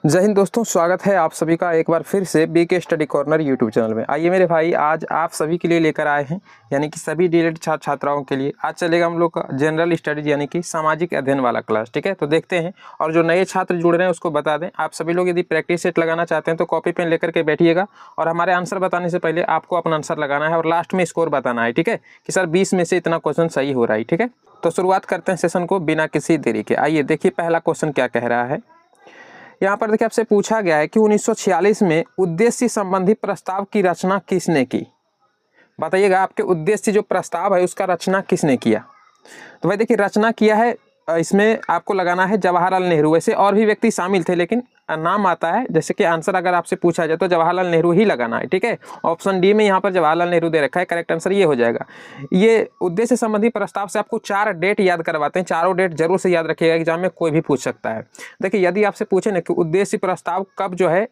जय हिंद दोस्तों, स्वागत है आप सभी का एक बार फिर से BK study corner YouTube channel में। आइए मेरे भाई, आज आप सभी के लिए लेकर आए हैं, यानी कि सभी डीएलएड छात्र छात्राओं के लिए आज चलेगा हम लोग का जनरल स्टडीज यानी कि सामाजिक अध्ययन वाला क्लास। ठीक है, तो देखते हैं। और जो नए छात्र जुड़ रहे हैं उसको बता दें, आप सभी लोग यदि प्रैक्टिस सेट लगाना चाहते हैं तो कॉपी पेन लेकर के बैठिएगा और हमारे आंसर बताने से पहले आपको अपना आंसर लगाना है और लास्ट में स्कोर बताना है। ठीक है, कि सर 20 में से इतना क्वेश्चन सही हो रहा है। ठीक है, तो शुरुआत करते हैं सेशन को बिना किसी देरी के। आइए देखिए पहला क्वेश्चन क्या कह रहा है। यहाँ पर देखिए आपसे पूछा गया है कि 1946 में उद्देश्य संबंधी प्रस्ताव की रचना किसने की। बताइएगा, आपके उद्देश्य जो प्रस्ताव है उसका रचना किसने किया। तो भाई देखिए, रचना किया है, इसमें आपको लगाना है जवाहरलाल नेहरू। वैसे और भी व्यक्ति शामिल थे, लेकिन नाम आता है, जैसे कि आंसर अगर आपसे पूछा जाए तो जवाहरलाल नेहरू ही लगाना है। ठीक है, ऑप्शन डी में यहाँ पर जवाहरलाल नेहरू दे रखा है, करेक्ट आंसर ये हो जाएगा। ये उद्देश्य संबंधी प्रस्ताव से आपको 4 डेट याद करवाते हैं। चारों डेट जरूर से याद रखिएगा, एग्जाम में कोई भी पूछ सकता है। देखिए, यदि आपसे पूछे ना कि उद्देश्य प्रस्ताव कब जो है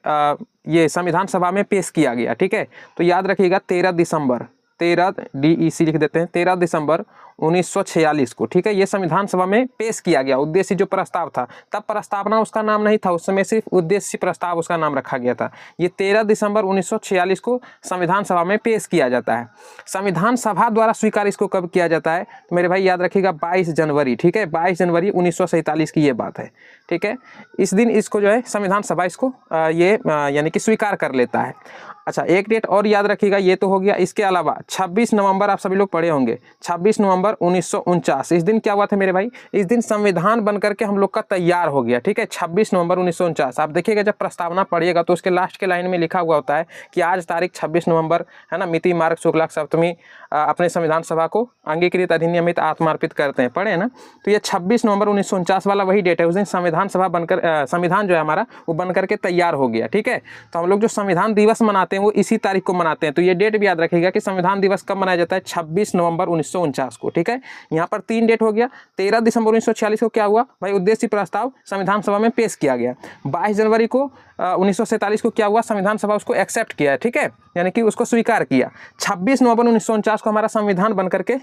ये संविधान सभा में पेश किया गया, ठीक है, तो याद रखिएगा 13 दिसंबर 13 DEC लिख देते हैं, 13 दिसंबर 1946 को। ठीक है, ये संविधान सभा में पेश किया गया उद्देश्य जो प्रस्ताव था। तब प्रस्तावना उसका नाम नहीं था, उस समय सिर्फ उद्देश्य प्रस्ताव उसका नाम रखा गया था। ये 13 दिसंबर 1946 को संविधान सभा में पेश किया जाता है। संविधान सभा द्वारा स्वीकार इसको कब किया जाता है, तो मेरे भाई याद रखिएगा 22 जनवरी। ठीक है, 22 जनवरी 1947 की ये बात है। ठीक है, इस दिन इसको जो है संविधान सभा इसको यानी कि स्वीकार कर लेता है। अच्छा, एक डेट और याद रखिएगा, ये तो हो गया। इसके अलावा 26 नवंबर आप सभी लोग पढ़े होंगे, 26 नवंबर 1949। इस दिन क्या हुआ था मेरे भाई, इस दिन संविधान बनकर के हम लोग का तैयार हो गया। ठीक है, 26 नवंबर 1949। आप देखिएगा जब प्रस्तावना पढ़िएगा तो उसके लास्ट के लाइन में लिखा हुआ होता है कि आज तारीख 26 नवंबर है ना, मिति मार्ग शुक्लाक्ष सप्तमी अपने संविधान सभा को अंगीकृत अधिनियमित आत्मार्पित करते हैं, पढ़े ना। तो ये 26 नवंबर 1949 वाला वही डेट है। उस दिन संविधान सभा बनकर संविधान जो है हमारा वो बनकर के तैयार हो गया। ठीक है, तो हम लोग जो संविधान दिवस मनाते हैं वो इसी तारीख को मनाते हैं। तो ये डेट भी याद रखिएगा कि संविधान दिवस कब मनाया जाता है, 26 नवंबर 1949 को। ठीक है, यहाँ पर 3 डेट हो गया। 13 दिसंबर 1946 को क्या हुआ भाई, उद्देश्य प्रस्ताव संविधान सभा में पेश किया गया। 22 जनवरी को 1947 को क्या हुआ, संविधान सभा उसको एक्सेप्ट किया। ठीक है, यानी कि उसको स्वीकार किया। 26 नवंबर 1949 को हमारा संविधान बनकर के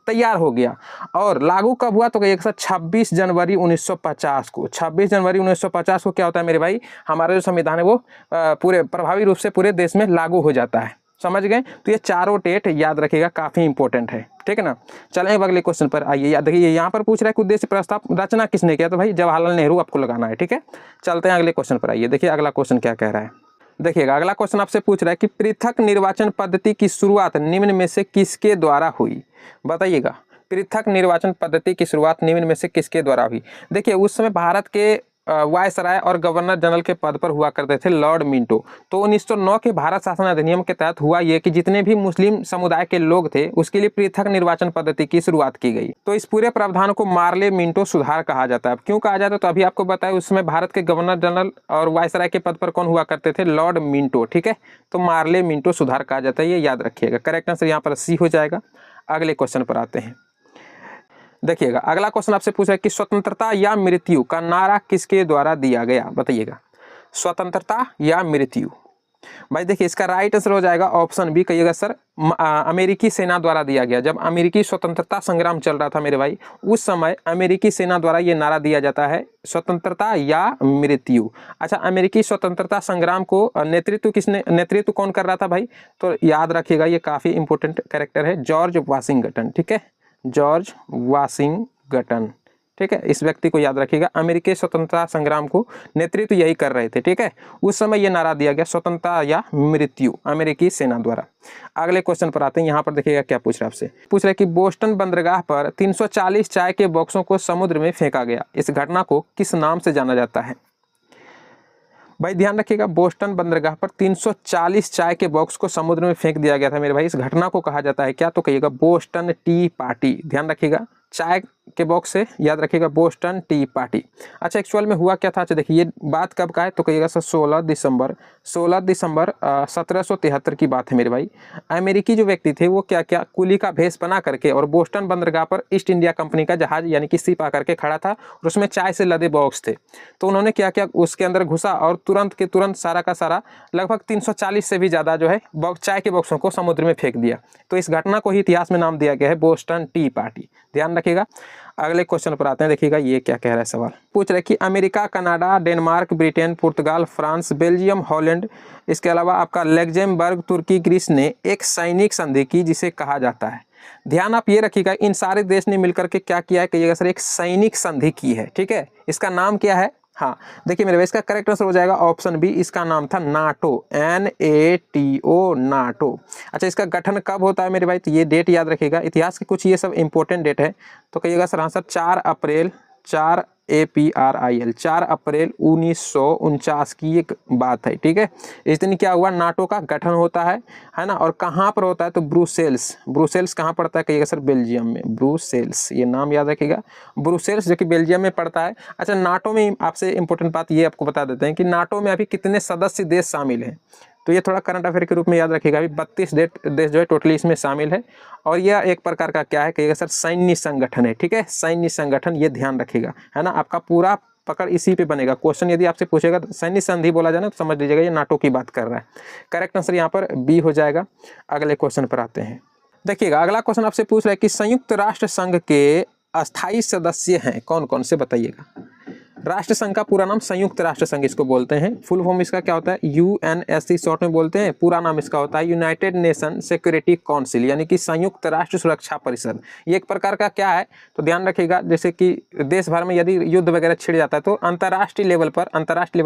तैयार हो गया। और लागू कब हुआ, तो 26 जनवरी 1950 को। 26 जनवरी 1950 को क्या होता है मेरे भाई, हमारा जो संविधान है वो पूरे प्रभावी रूप से पूरे देश में लागू हो जाता है। समझ गए, तो ये चारों डेट याद रखिएगा, काफी इंपॉर्टेंट है। ठीक है ना, चलें अब अगले क्वेश्चन पर आइए। याद देखिए, यहाँ पर पूछ रहा है कि उद्देश्य प्रस्ताव रचना किसने किया, तो भाई जवाहरलाल नेहरू आपको लगाना है। ठीक है, चलते हैं अगले क्वेश्चन पर। आइए देखिए अगला क्वेश्चन क्या कह रहा है। देखिएगा, अगला क्वेश्चन आपसे पूछ रहा है कि पृथक निर्वाचन पद्धति की शुरुआत निम्न में से किसके द्वारा हुई। बताइएगा, पृथक निर्वाचन पद्धति की शुरुआत निम्न में से किसके द्वारा हुई। देखिए, उस समय भारत के वायसराय और गवर्नर जनरल के पद पर हुआ करते थे लॉर्ड मिंटो। तो 1909 के भारत शासन अधिनियम के तहत हुआ ये कि जितने भी मुस्लिम समुदाय के लोग थे उसके लिए पृथक निर्वाचन पद्धति की शुरुआत की गई। तो इस पूरे प्रावधान को मार्ले मिंटो सुधार कहा जाता है। क्यों कहा जाता है, तो अभी आपको बताया, उस समय भारत के गवर्नर जनरल और वायसराय के पद पर कौन हुआ करते थे, लॉर्ड मिंटो। ठीक है, तो मार्ले मिंटो सुधार कहा जाता है, ये याद रखिएगा। करेक्ट आंसर यहाँ पर सी हो जाएगा। अगले क्वेश्चन पर आते हैं। देखिएगा, अगला क्वेश्चन आपसे पूछा है कि स्वतंत्रता या मृत्यु का नारा किसके द्वारा दिया गया। बताइएगा, स्वतंत्रता या मृत्यु। भाई देखिए, इसका राइट आंसर हो जाएगा ऑप्शन बी। कहिएगा सर, अमेरिकी सेना द्वारा दिया गया। जब अमेरिकी स्वतंत्रता संग्राम चल रहा था मेरे भाई, उस समय अमेरिकी सेना द्वारा ये नारा दिया जाता है, स्वतंत्रता या मृत्यु। अच्छा, अमेरिकी स्वतंत्रता संग्राम को नेतृत्व कौन कर रहा था भाई, तो याद रखिएगा, ये काफी इंपॉर्टेंट कैरेक्टर है, जॉर्ज वाशिंगटन। ठीक है, जॉर्ज वाशिंगटन। ठीक है, इस व्यक्ति को याद रखिएगा। अमेरिकी स्वतंत्रता संग्राम को नेतृत्व यही कर रहे थे। ठीक है, उस समय यह नारा दिया गया, स्वतंत्रता या मृत्यु, अमेरिकी सेना द्वारा। अगले क्वेश्चन पर आते हैं। यहाँ पर देखिएगा क्या पूछ रहा है आपसे, पूछ रहा है कि बोस्टन बंदरगाह पर 340 चाय के बॉक्सों को समुद्र में फेंका गया। इस घटना को किस नाम से जाना जाता है। भाई ध्यान रखिएगा, बोस्टन बंदरगाह पर 340 चाय के बॉक्स को समुद्र में फेंक दिया गया था मेरे भाई। इस घटना को कहा जाता है क्या, तो कहिएगा बोस्टन टी पार्टी। ध्यान रखिएगा, चाय के बॉक्स से याद रखिएगा बोस्टन टी पार्टी। अच्छा, एक्चुअल में हुआ क्या था, अच्छा देखिए, ये बात कब का है, तो कहिएगा सर 16 दिसंबर 1773 की बात है मेरे भाई। अमेरिकी जो व्यक्ति थे वो क्या कुली का भेष बना करके और बोस्टन बंदरगाह पर ईस्ट इंडिया कंपनी का जहाज यानी कि शिप आकर के खड़ा था और उसमें चाय से लदे बॉक्स थे। तो उन्होंने क्या उसके अंदर घुसा और तुरंत के तुरंत सारा का सारा लगभग 340 से भी ज़्यादा जो है चाय के बॉक्सों को समुद्र में फेंक दिया। तो इस घटना को ही इतिहास में नाम दिया गया है बोस्टन टी पार्टी। ध्यान रखिएगा। अगले क्वेश्चन पर आते हैं, देखिएगा ये क्या कह रहा है सवाल। पूछ रहे कि अमेरिका, कनाडा, डेनमार्क, ब्रिटेन, पुर्तगाल, फ्रांस, बेल्जियम, हॉलैंड, इसके अलावा आपका लग्जमबर्ग, तुर्की, ग्रीस ने एक सैनिक संधि की जिसे कहा जाता है। ध्यान आप ये रखिएगा, इन सारे देश ने मिलकर के क्या किया है, कहिएगा सर, एक सैनिक संधि की है। ठीक है, इसका नाम क्या है? हाँ देखिए मेरे भाई, इसका करेक्ट आंसर हो जाएगा ऑप्शन बी, इसका नाम था नाटो, NATO, नाटो। अच्छा, इसका गठन कब होता है मेरे भाई? तो ये डेट याद रखिएगा, इतिहास के कुछ ये सब इंपॉर्टेंट डेट है। तो कहिएगा सर आंसर 4 अप्रैल 1949 की एक बात है। ठीक है, इस दिन क्या हुआ, नाटो का गठन होता है ना। और कहाँ पर होता है? तो ब्रुसेल्स कहाँ पड़ता है? कहिएगा सर बेल्जियम में, ब्रुसेल्स, ये नाम याद रखिएगा, ब्रुसेल्स जो कि बेल्जियम में पड़ता है। अच्छा, नाटो में आपसे इंपॉर्टेंट बात ये आपको बता देते हैं कि नाटो में अभी कितने सदस्य देश शामिल हैं। तो ये थोड़ा करंट अफेयर के रूप में याद रखिएगा, अभी 32 देश जो है टोटली इसमें शामिल है। और यह एक प्रकार का क्या है, कहिएगा सर सैन्य संगठन है। ठीक है, सैन्य संगठन, ये ध्यान रखिएगा, है ना। आपका पूरा पकड़ इसी पे बनेगा। क्वेश्चन यदि आपसे पूछेगा तो सैन्य संधि बोला जाए ना, तो समझ लीजिएगा ये नाटो की बात कर रहा है। करेक्ट आंसर यहाँ पर बी हो जाएगा। अगले क्वेश्चन पर आते हैं, देखिएगा अगला क्वेश्चन आपसे पूछ रहा है कि संयुक्त राष्ट्र संघ के अस्थायी सदस्य हैं कौन कौन से, बताइएगा। राष्ट्र संघ का पूरा नाम संयुक्त राष्ट्र संघ इसको बोलते हैं। फुल फॉर्म इसका क्या होता है? UNSC शॉर्ट में बोलते हैं। पूरा नाम इसका होता है यूनाइटेड नेशन सिक्योरिटी काउंसिल, यानी कि संयुक्त राष्ट्र सुरक्षा परिषद। ये एक प्रकार का क्या है, तो ध्यान रखिएगा, जैसे कि देश भर में यदि युद्ध वगैरह छिड़ जाता है तो अंतर्राष्ट्रीय लेवल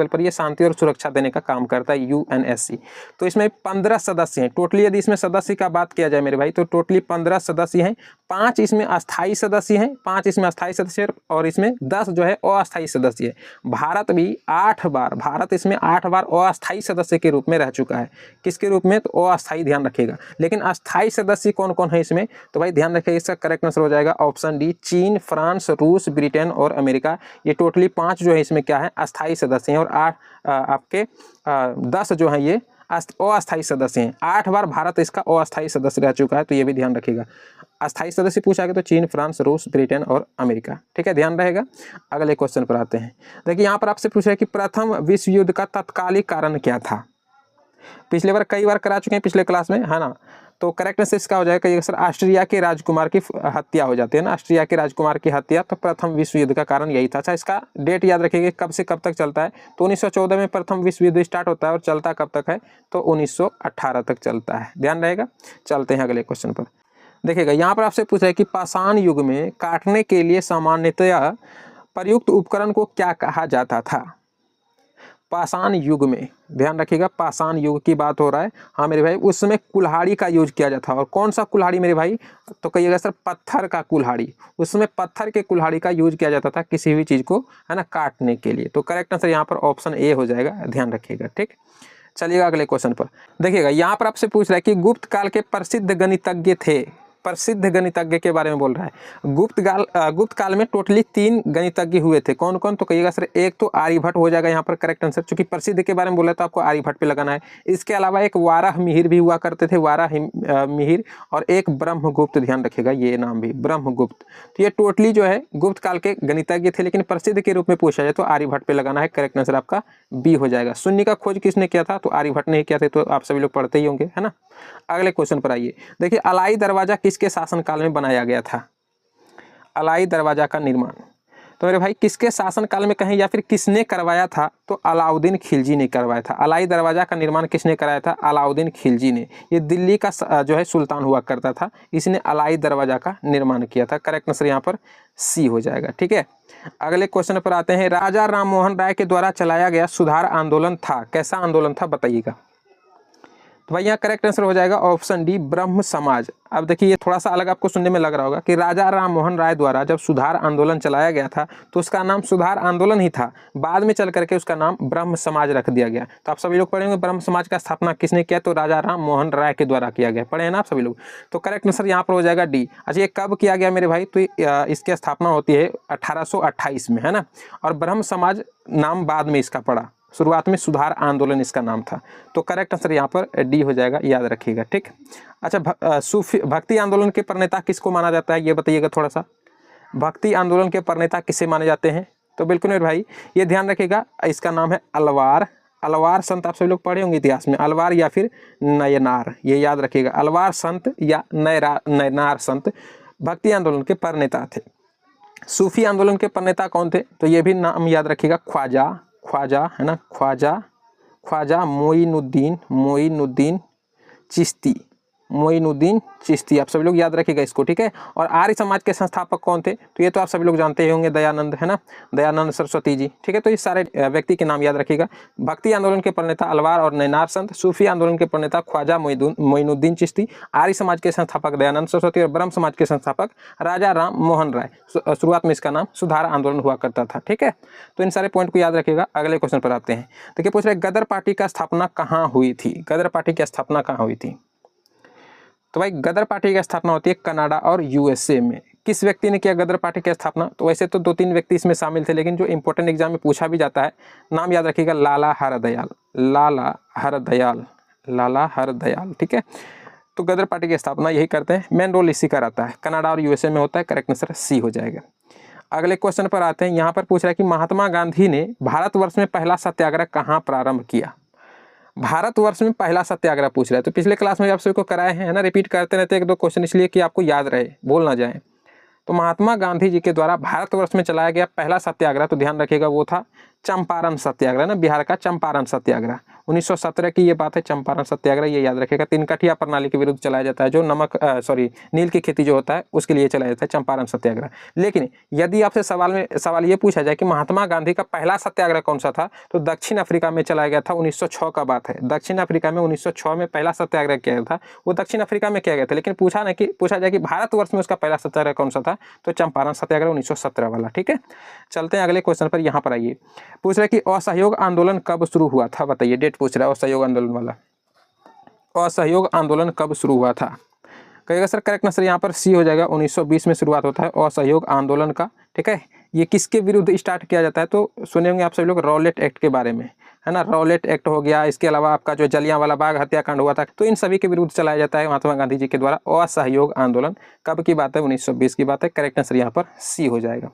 पर ये शांति और सुरक्षा देने का काम करता है UNSC। तो इसमें 15 सदस्य हैं टोटली। यदि इसमें सदस्य का बात किया जाए मेरे भाई, तो टोटली 15 सदस्य हैं। 5 इसमें अस्थायी सदस्य हैं, 5 इसमें अस्थायी सदस्य और इसमें 10 जो है अस्थायी सदस्य है। भारत भी 8 बार, भारत इसमें 8 बार अस्थायी सदस्य के रूप में रह चुका है। किसके रूप में? तो अस्थायी, ध्यान रखिएगा। लेकिन अस्थायी सदस्य कौन कौन है इसमें? तो भाई ध्यान रखिएगा, इसका करेक्ट आंसर हो जाएगा ऑप्शन डी, चीन, फ्रांस, रूस, ब्रिटेन और अमेरिका। ये टोटली 5 जो है इसमें क्या है, अस्थायी सदस्य हैं। और 8 आपके 10 जो है ये अस्थायी सदस्य हैं। 8 बार भारत इसका अस्थायी सदस्य रह चुका है, तो ये भी ध्यान रखिएगा। अस्थायी सदस्य पूछा गया तो चीन, फ्रांस, रूस, ब्रिटेन और अमेरिका। ठीक है, ध्यान रहेगा। अगले क्वेश्चन पर आते हैं, देखिए यहाँ पर आपसे पूछा है कि प्रथम विश्व युद्ध का तत्कालिक कारण क्या था। पिछले बार कई बार करा चुके हैं पिछले क्लास में, है ना। तो करेक्ट आंसर इसका हो जाएगा सर ऑस्ट्रिया के राजकुमार की हत्या हो जाती है ना, ऑस्ट्रिया के राजकुमार की हत्या, तो प्रथम विश्व युद्ध का कारण यही था। अच्छा, इसका डेट याद रखिएगा, कब से कब तक चलता है। तो 1914 में प्रथम विश्व युद्ध स्टार्ट होता है और चलता कब तक है, तो 1918 तक चलता है। ध्यान रहेगा। चलते हैं अगले क्वेश्चन पर। देखिएगा यहाँ पर आपसे पूछा है कि पाषाण युग में काटने के लिए सामान्यतया प्रयुक्त उपकरण को क्या कहा जाता था। पाषाण युग में, ध्यान रखिएगा, पाषाण युग की बात हो रहा है। हाँ मेरे भाई, उस समय कुल्हाड़ी का यूज किया जाता है। और कौन सा कुल्हाड़ी मेरे भाई? तो कहिएगा सर पत्थर का कुल्हाड़ी। उस समय पत्थर के कुल्हाड़ी का यूज किया जाता था किसी भी चीज़ को, है ना, काटने के लिए। तो करेक्ट आंसर यहाँ पर ऑप्शन ए हो जाएगा, ध्यान रखिएगा। ठीक, चलिएगा अगले क्वेश्चन पर। देखिएगा यहाँ पर आपसे पूछ रहा है कि गुप्त काल के प्रसिद्ध गणितज्ञ थे, प्रसिद्ध गणितज्ञ के बारे में बोल रहा है। गुप्त काल में टोटली 3 गणितज्ञ हुए थे। कौन कौन? तो कहिएगा सर एक तो आर्यभट्ट हो जाएगा यहाँ पर करेक्ट आंसर, क्योंकि प्रसिद्ध के बारे में बोला तो आपको आर्यभट्ट पे लगाना है। इसके अलावा एक वाराह मिहिर भी हुआ करते थे, वाराह मिहिर, और एक ब्रह्मगुप्त, ध्यान रखिएगा ये नाम भी, ब्रह्मगुप्त। तो ये टोटली जो है गुप्त काल के गणितज्ञ थे, लेकिन प्रसिद्ध के रूप में पूछा जाए तो आर्यभट्ट पे लगाना है। करेक्ट आंसर आपका बी हो जाएगा। शून्य का खोज किसने किया था? तो आर्यभट्ट ने किया था, तो आप सभी लोग पढ़ते ही होंगे, है ना। अगले क्वेश्चन पर आइए। देखिए अलाई दरवाजा किसके शासनकाल में बनाया गया था? अलाई दरवाजा का निर्माण तो मेरे भाई किसके शासनकाल में कहें या फिर किसने करवाया था? तो अलाउद्दीन खिलजी ने करवाया था। अलाई दरवाजा का निर्माण किसने कराया था? अलाउद्दीन खिलजी ने। ये दिल्ली का जो है सुल्तान हुआ करता था, इसने अलाई दरवाजा का निर्माण किया था। करेक्ट आंसर यहाँ पर सी हो जाएगा। ठीक है, अगले क्वेश्चन पर आते हैं। राजा राममोहन राय के द्वारा चलाया गया सुधार आंदोलन था, कैसा आंदोलन था बताइएगा। तो भाई यहाँ करेक्ट आंसर हो जाएगा ऑप्शन डी, ब्रह्म समाज। अब देखिए ये थोड़ा सा अलग आपको सुनने में लग रहा होगा कि राजा राममोहन राय द्वारा जब सुधार आंदोलन चलाया गया था तो उसका नाम सुधार आंदोलन ही था, बाद में चल करके उसका नाम ब्रह्म समाज रख दिया गया। तो आप सभी लोग पढ़ेंगे ब्रह्म समाज का स्थापना किसने किया? तो राजा राममोहन राय के द्वारा किया गया, पढ़े हैं ना आप सभी लोग। तो करेक्ट आंसर यहाँ पर हो जाएगा डी। अच्छा, ये कब किया गया मेरे भाई? तो इसकी स्थापना होती है 1828 में, है ना। और ब्रह्म समाज नाम बाद में इसका पड़ा, शुरुआत में सुधार आंदोलन इसका नाम था। तो करेक्ट आंसर यहाँ पर डी हो जाएगा, याद रखिएगा। ठीक, अच्छा, सूफी भक्ति आंदोलन के प्रणेता किसको माना जाता है ये बताइएगा थोड़ा सा। भक्ति आंदोलन के प्रणेता किसे माने जाते हैं? तो बिल्कुल मेरे भाई ये ध्यान रखिएगा, इसका नाम है अलवार। अलवार संत आप सभी लोग पढ़े होंगे इतिहास में, अलवार या फिर नयनार, ये याद रखिएगा। अलवार संत या नयनार संत भक्ति आंदोलन के प्रणेता थे। सूफी आंदोलन के प्रणेता कौन थे? तो ये भी नाम याद रखिएगा, ख्वाजा है ना, ख्वाजा मोइनुद्दीन चिश्ती, आप सभी लोग याद रखिएगा इसको, ठीक है। और आर्य समाज के संस्थापक कौन थे? तो ये तो आप सभी लोग जानते ही होंगे, दयानंद है ना, दयानंद सरस्वती जी, ठीक है। तो ये सारे व्यक्ति के नाम याद रखिएगा। भक्ति आंदोलन के प्रणेता अलवार और नैनार संत, सूफी आंदोलन के प्रणेता ख्वाजा मोइनुद्दीन चिश्ती, आर्य समाज के संस्थापक दयानंद सरस्वती और ब्रह्म समाज के संस्थापक राजा राम मोहन राय। शुरुआत में इसका नाम सुधार आंदोलन हुआ करता था, ठीक है। तो इन सारे पॉइंट को याद रखिएगा। अगले क्वेश्चन पर आते हैं। देखिए पूछ रहे गदर पार्टी का स्थापना कहाँ हुई थी? गदर पार्टी की स्थापना कहाँ हुई थी? तो भाई गदर पार्टी की स्थापना होती है कनाडा और यूएसए में। किस व्यक्ति ने किया गदर पार्टी की स्थापना? तो वैसे तो 2-3 व्यक्ति इसमें शामिल थे, लेकिन जो इंपॉर्टेंट एग्जाम में पूछा भी जाता है, नाम याद रखिएगा, लाला हरदयाल, ठीक है। तो गदर पार्टी की स्थापना यही करते हैं, मेन रोल इसी का रहता है, कनाडा और यूएसए में होता है। करेक्ट आंसर सी हो जाएगा। अगले क्वेश्चन पर आते हैं। यहाँ पर पूछ रहा है कि महात्मा गांधी ने भारतवर्ष में पहला सत्याग्रह कहाँ प्रारंभ किया? भारतवर्ष में पहला सत्याग्रह पूछ रहा है। तो पिछले क्लास में आप सभी को कराए हैं, है ना, रिपीट करते रहते हैं 1-2 क्वेश्चन, इसलिए कि आपको याद रहे, भूल ना जाए। तो महात्मा गांधी जी के द्वारा भारतवर्ष में चलाया गया पहला सत्याग्रह, तो ध्यान रखिएगा, वो था चंपारण सत्याग्रह ना, बिहार का चंपारण सत्याग्रह। 1917 की ये बात है, चंपारण सत्याग्रह, ये याद रखिएगा। तिनकठिया प्रणाली के विरुद्ध चलाया जाता है, जो नील की खेती जो होता है उसके लिए चलाया जाता है चंपारण सत्याग्रह। लेकिन यदि आपसे सवाल ये पूछा जाए कि महात्मा गांधी का पहला सत्याग्रह कौन सा था, तो दक्षिण अफ्रीका में चलाया गया था, 1906 का बात है। दक्षिण अफ्रीका में 1906 में पहला सत्याग्रह किया गया था, वो दक्षिण अफ्रीका में किया गया था। लेकिन पूछा जाए कि भारतवर्ष में उसका पहला सत्याग्रह कौन सा था, तो चंपारण सत्याग्रह 1917 वाला, ठीक है। चलते हैं अगले क्वेश्चन पर। यहाँ पर आइए, पूछ रहे कि असहयोग आंदोलन कब शुरू हुआ था? बताइए, डेट पूछ रहा है असहयोग आंदोलन वाला। असहयोग आंदोलन कब शुरू हुआ था? कहिएगा सर। करेक्ट आंसर यहाँ पर सी हो जाएगा, 1920 में शुरुआत होता है असहयोग आंदोलन का, ठीक है। ये किसके विरुद्ध स्टार्ट किया जाता है? तो सुने होंगे आप सभी लोग रॉलेट एक्ट के बारे में, है ना, रॉलेट एक्ट हो गया। इसके अलावा आपका जो जलियांवाला बाग हत्याकांड हुआ था, तो इन सभी के विरुद्ध चलाया जाता है महात्मा गांधी जी के द्वारा असहयोग आंदोलन। कब की बात है? 1920 की बात है। करेक्ट आंसर यहाँ पर सी हो जाएगा।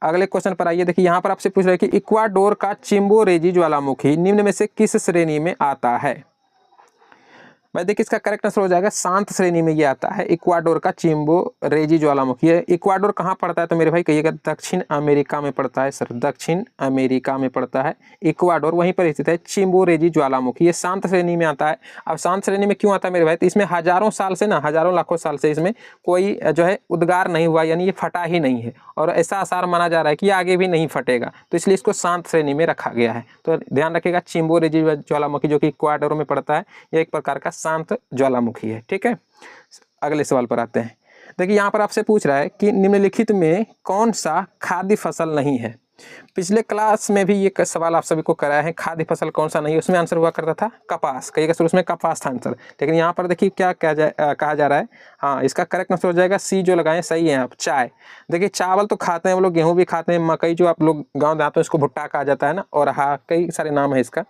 अगले क्वेश्चन पर आइए। देखिए यहाँ पर आपसे पूछ रहे हैं कि इक्वाडोर का चिम्बो रेजी ज्वालामुखी निम्न में से किस श्रेणी में आता है? भाई देखिए इसका करेक्ट आंसर हो जाएगा शांत श्रेणी में ये आता है, इक्वाडोर का चिम्बो रेजी ज्वालामुखी है। इक्वाडोर कहाँ पड़ता है? तो मेरे भाई कहिएगा दक्षिण अमेरिका में पड़ता है सर, दक्षिण अमेरिका में पड़ता है इक्वाडोर, वहीं पर स्थित है। चिम्बो रेजी ज्वालामुखी ये शांत श्रेणी में आता है। अब शांत श्रेणी में क्यों आता है मेरे भाई? तो इसमें हजारों साल से ना, हजारों लाखों साल से इसमें कोई जो है उद्गार नहीं हुआ, यानी ये फटा ही नहीं है, और ऐसा आसार माना जा रहा है कि आगे भी नहीं फटेगा, तो इसलिए इसको शांत श्रेणी में रखा गया है। तो ध्यान रखिएगा, चिम्बो रेजी ज्वालामुखी जो कि इक्वाडोर में पड़ता है, यह एक प्रकार का शांत ज्वालामुखी है, ठीक है। अगले सवाल पर आते हैं। देखिए यहाँ पर आपसे पूछ रहा है कि निम्नलिखित में कौन सा खाद्य फसल नहीं है? पिछले क्लास में भी ये सवाल आप सभी को कराया है, खाद्य फसल कौन सा नहीं है, उसमें आंसर हुआ करता था कपास। कहिएगा सर उसमें कपास था आंसर, लेकिन यहाँ पर देखिए क्या कहा जा रहा है। हाँ, इसका करेक्ट आंसर हो जाएगा सी, जो लगाएं सही है आप, चाय। देखिए चावल तो खाते हैं वो लोग, गेहूँ भी खाते हैं, मकई जो आप लोग गाँव देहातों में इसको भुट्टा कहा जाता है ना, और हाँ कई सारे नाम है इसका।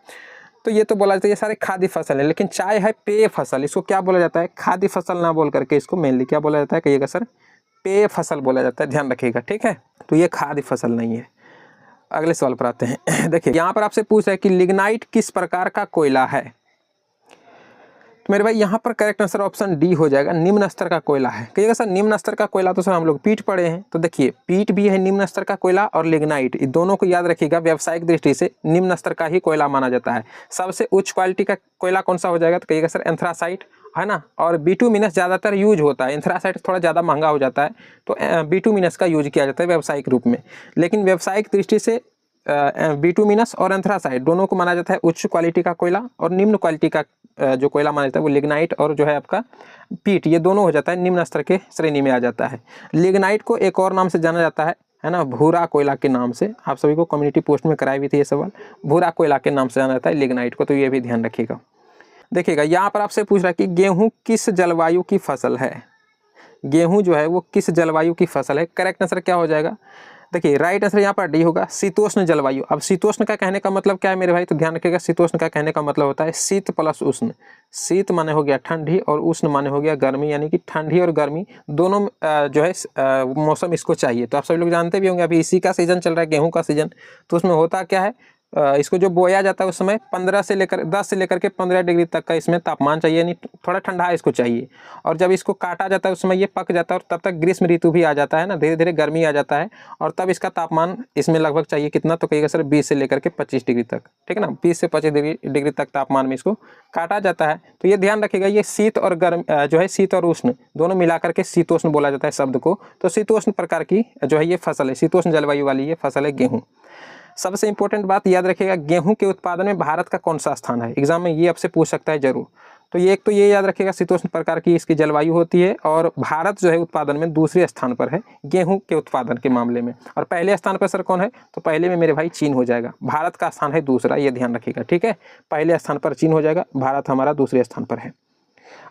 तो ये तो बोला जाता है ये सारे खाद्य फसल है, लेकिन चाय है पेय फसल। इसको क्या बोला जाता है? खाद्य फसल ना बोल करके इसको मेनली क्या बोला जाता है? कहिएगा सर पेय फसल बोला जाता है, ध्यान रखिएगा, ठीक है। तो ये खाद्य फसल नहीं है। अगले सवाल पर आते हैं। देखिए यहाँ पर आपसे पूछ रहा है कि लिग्नाइट किस प्रकार का कोयला है? तो मेरे भाई यहाँ पर करेक्ट आंसर ऑप्शन डी हो जाएगा, निम्न स्तर का कोयला है। कहिएगा सर निम्न स्तर का कोयला, तो सर हम लोग पीट पढ़े हैं, तो देखिए पीट भी है निम्न स्तर का कोयला, और लिग्नाइट, इन दोनों को याद रखिएगा। व्यावसायिक दृष्टि से निम्न स्तर का ही कोयला माना जाता है। सबसे उच्च क्वालिटी का कोयला कौन सा हो जाएगा? तो कहिएगा सर एंथ्रासाइट, है ना, और बिटुमिनस ज़्यादातर यूज होता है। एंथ्रासाइट थोड़ा ज़्यादा महंगा हो जाता है, तो बिटुमिनस का यूज किया जाता है व्यावसायिक रूप में। लेकिन व्यावसायिक दृष्टि से बिटुमिनस और एंथ्रासाइट दोनों को माना जाता है उच्च क्वालिटी का कोयला, और निम्न क्वालिटी का जो कोयला माना जाता है वो लिग्नाइट और जो है आपका पीट, ये दोनों हो जाता है निम्न स्तर के श्रेणी में आ जाता है। लिग्नाइट को एक और नाम से जाना जाता है ना, भूरा कोयला के नाम से। आप सभी को कम्युनिटी पोस्ट में कराई हुई थी ये सवाल, भूरा कोयला के नाम से जाना जाता है लिग्नाइट को, तो ये भी ध्यान रखिएगा। देखिएगा यहाँ पर आपसे पूछ रहा है कि गेहूँ किस जलवायु की फसल है? गेहूँ जो है वो किस जलवायु की फसल है? करेक्ट आंसर क्या हो जाएगा? देखिए राइट आंसर यहाँ पर डी होगा, शीतोष्ण जलवायु। अब शीतोष्ण का कहने का मतलब क्या है मेरे भाई? तो ध्यान रखिएगा, शीतोष्ण का कहने का मतलब होता है शीत प्लस उष्ण। शीत माने हो गया ठंडी, और उष्ण माने हो गया गर्मी, यानी कि ठंडी और गर्मी दोनों जो है मौसम इसको चाहिए। तो आप सभी लोग जानते भी होंगे, अभी इसी का सीजन चल रहा है, गेहूँ का सीजन, तो उसमें होता क्या है, इसको जो बोया जाता है उस समय 10 से लेकर के 15 डिग्री तक का इसमें तापमान चाहिए, यानी थोड़ा ठंडा इसको चाहिए। और जब इसको काटा जाता है उस समय ये पक जाता है और तब तक ग्रीष्म ऋतु भी आ जाता है ना, धीरे धीरे गर्मी आ जाता है और तब इसका तापमान इसमें लगभग चाहिए कितना, तो कहिएगा सर 20 से लेकर के 25 डिग्री तक, ठीक है ना, 20 से 25 डिग्री तक तापमान में इसको काटा जाता है। तो ये ध्यान रखिएगा, ये शीत और गर्म जो है शीत और उष्ण दोनों मिलाकर के शीतोष्ण बोला जाता है शब्द को। तो शीतोष्ण प्रकार की जो है ये फसल है, शीतोष्ण जलवायु वाली ये फसल है गेहूँ। सबसे इंपॉर्टेंट बात याद रखिएगा, गेहूं के उत्पादन में भारत का कौन सा स्थान है, एग्जाम में ये आपसे पूछ सकता है जरूर। तो ये एक तो ये याद रखिएगा शीतोष्ण प्रकार की इसकी जलवायु होती है और भारत जो है उत्पादन में दूसरे स्थान पर है गेहूं के उत्पादन के मामले में। और पहले स्थान पर सर कौन है, तो पहले में मेरे भाई चीन हो जाएगा, भारत का स्थान है दूसरा, ये ध्यान रखिएगा, ठीक है। पहले स्थान पर चीन हो जाएगा, भारत हमारा दूसरे स्थान पर है।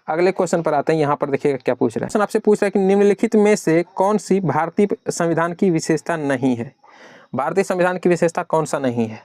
अगले क्वेश्चन पर आते हैं, यहाँ पर देखिएगा क्या पूछ रहा है। क्वेश्चन आपसे पूछ रहा है कि निम्नलिखित में से कौन सी भारतीय संविधान की विशेषता नहीं है। भारतीय संविधान की विशेषता कौन सा नहीं है,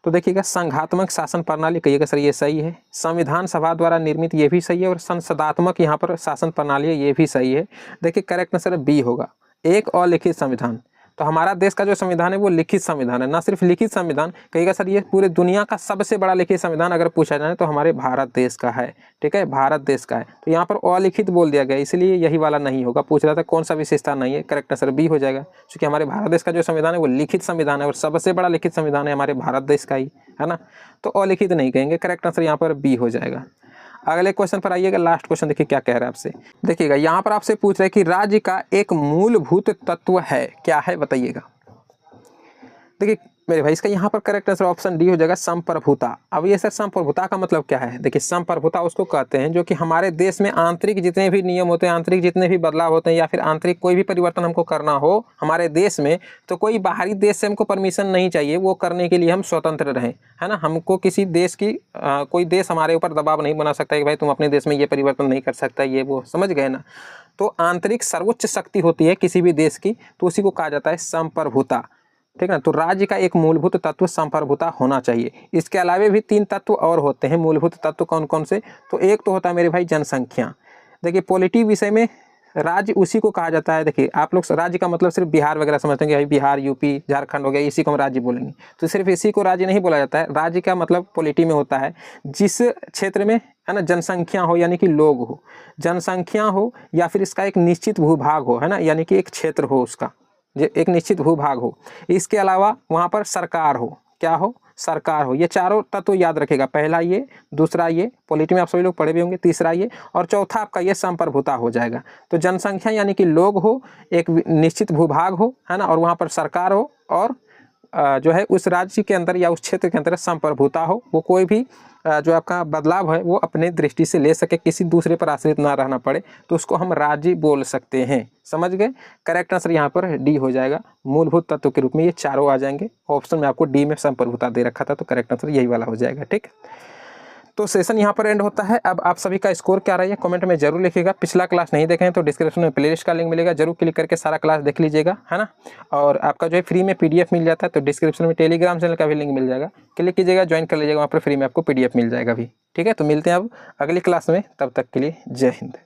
तो देखिएगा संघात्मक शासन प्रणाली, कहिएगा सर ये सही है। संविधान सभा द्वारा निर्मित, ये भी सही है। और संसदात्मक यहाँ पर शासन प्रणाली है, ये भी सही है। देखिए करेक्ट आंसर बी होगा, एक अलिखित संविधान। तो हमारा देश का जो संविधान है वो लिखित संविधान है, ना सिर्फ लिखित संविधान, कहिएगा सर ये पूरे दुनिया का सबसे बड़ा लिखित संविधान अगर पूछा जाए तो हमारे भारत देश का है, ठीक है, भारत देश का है। तो यहाँ पर अलिखित बोल दिया गया, इसलिए यही वाला नहीं होगा। पूछ रहा था कौन सा विशेषता नहीं है, करेक्ट आंसर बी हो जाएगा, क्योंकि हमारे भारत देश का जो संविधान है वो लिखित संविधान है और सबसे बड़ा लिखित संविधान है हमारे भारत देश का ही, है ना। तो अलिखित नहीं कहेंगे, करेक्ट आंसर यहाँ पर बी हो जाएगा। अगले क्वेश्चन पर आइएगा, लास्ट क्वेश्चन देखिए क्या कह रहा है आपसे। देखिएगा यहाँ पर आपसे पूछ रहे हैं कि राज्य का एक मूलभूत तत्व है, क्या है बताइएगा। देखिए मेरे भाई इसका यहाँ पर करेक्ट आंसर ऑप्शन डी हो जाएगा, संप्रभुता। अब ये सर संप्रभुता का मतलब क्या है, देखिए संप्रभुता उसको कहते हैं जो कि हमारे देश में आंतरिक जितने भी नियम होते हैं, आंतरिक जितने भी बदलाव होते हैं या फिर आंतरिक कोई भी परिवर्तन हमको करना हो हमारे देश में, तो कोई बाहरी देश से हमको परमिशन नहीं चाहिए, वो करने के लिए हम स्वतंत्र रहें, है ना। हमको किसी देश की कोई देश हमारे ऊपर दबाव नहीं बना सकता है कि भाई तुम अपने देश में ये परिवर्तन नहीं कर सकता, ये वो, समझ गए ना। तो आंतरिक सर्वोच्च शक्ति होती है किसी भी देश की, तो उसी को कहा जाता है संप्रभुता, ठीक है ना। तो राज्य का एक मूलभूत तत्व संप्रभुता होना चाहिए। इसके अलावा भी 3 तत्व और होते हैं मूलभूत तत्व, कौन कौन से, तो एक तो होता है मेरे भाई जनसंख्या। देखिए पॉलिटी विषय में राज्य उसी को कहा जाता है। देखिए आप लोग राज्य का मतलब सिर्फ बिहार वगैरह समझते हैं कि भाई बिहार, यूपी, झारखंड हो गया, इसी को हम राज्य बोलेंगे, तो सिर्फ इसी को राज्य नहीं बोला जाता है। राज्य का मतलब पॉलिटी में होता है जिस क्षेत्र में, है ना, जनसंख्या हो, यानी कि लोग हो, जनसंख्या हो, या फिर इसका एक निश्चित भूभाग हो, है ना, यानी कि एक क्षेत्र हो, उसका एक निश्चित भूभाग हो। इसके अलावा वहाँ पर सरकार हो, क्या हो, सरकार हो। ये चारों तत्व याद रखेगा, पहला ये, दूसरा ये, पॉलिटी में आप सभी लोग पढ़े भी होंगे, तीसरा ये, और चौथा आपका ये संप्रभुता हो जाएगा। तो जनसंख्या यानी कि लोग हो, एक निश्चित भूभाग हो, है ना, और वहाँ पर सरकार हो, और जो है उस राज्य के अंदर या उस क्षेत्र के अंदर संप्रभुता हो, वो कोई भी जो आपका बदलाव है वो अपने दृष्टि से ले सके, किसी दूसरे पर आश्रित ना रहना पड़े, तो उसको हम राज्य बोल सकते हैं, समझ गए। करेक्ट आंसर यहाँ पर डी हो जाएगा, मूलभूत तत्व के रूप में ये चारों आ जाएंगे। ऑप्शन में आपको डी में संप्रभुता दे रखा था, तो करेक्ट आंसर यही वाला हो जाएगा, ठीक। तो सेशन यहाँ पर एंड होता है। अब आप सभी का स्कोर क्या रहा है कमेंट में जरूर लिखिएगा। पिछला क्लास नहीं देखें तो डिस्क्रिप्शन में प्लेलिस्ट का लिंक मिलेगा, जरूर क्लिक करके सारा क्लास देख लीजिएगा, है ना। और आपका जो है फ्री में PDF मिल जाता है, तो डिस्क्रिप्शन में टेलीग्राम चैनल का भी लिंक मिल जाएगा, क्लिक कीजिएगा, ज्वाइन कर लीजिएगा, वहाँ पर फ्री में आपको PDF मिल जाएगा भी, ठीक है। तो मिलते हैं अब अगली क्लास में, तब तक के लिए जय हिंद।